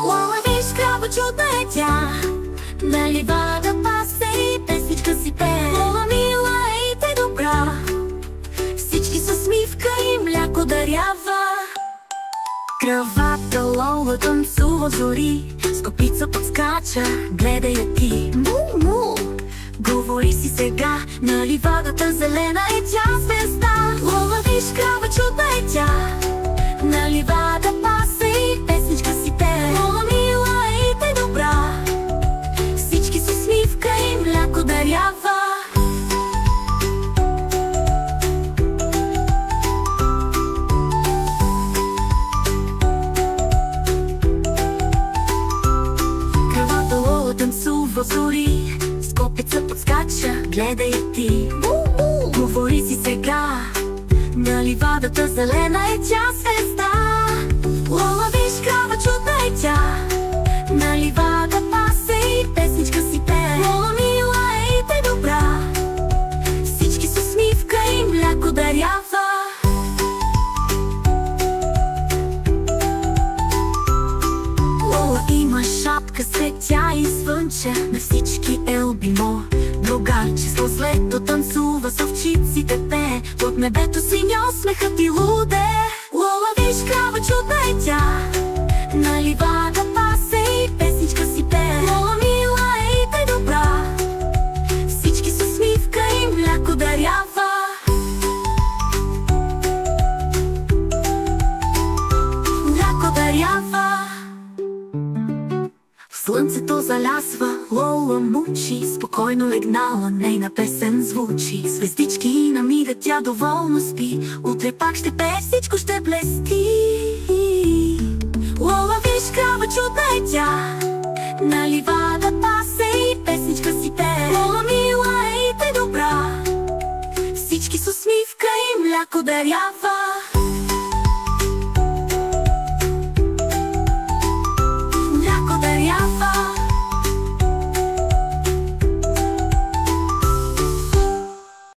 Лола, виж, крава чудна е тя, на ливада пасе и песничка си пее. Лола, мила е и те добра, всички с усмивка и мляко дарява. Кравата Лола танцува зори, с копица подскача, гледай я ти. Му-му, говори си сега, на ливадата зелена е тя звезда. Лола, виж, крава чудна е тя, на ливада пасе и песничка си пее. Лола, мила е и те добра, всички с усмивка и мляко дарява. Кравата Лола танцува зори, с копица подскача, гледай я ти. Говори си сега, на ливадата зелена е тя звезда. Лола, виж, крава чудна е тя, на ливада пасе и песничка си пее. Лола, мила е и те добра, всички с усмивка и мляко дарява. Лола има шапка, светя и слънче, на всички е любимо. Другарче с лето танцува, с овчиците пее, от небето синя смехът и луде. Лола, виж, крава чудна е тя, на ливада пасе и песничка си пее. Лола, мила е и те добра, всички с усмивка и мляко дарява. Мляко дарява. Слънцето залязва, Лола мучи, спокойно легнала, нейна песен звучи. Звездички намига, тя доволно спи, утре пак ще пее, всичко ще блести. Лола, виж, крава чудна е тя, на ливада пасе и песничка си пее. Лола, мила е и те добра, всички с усмивка и мляко дарява.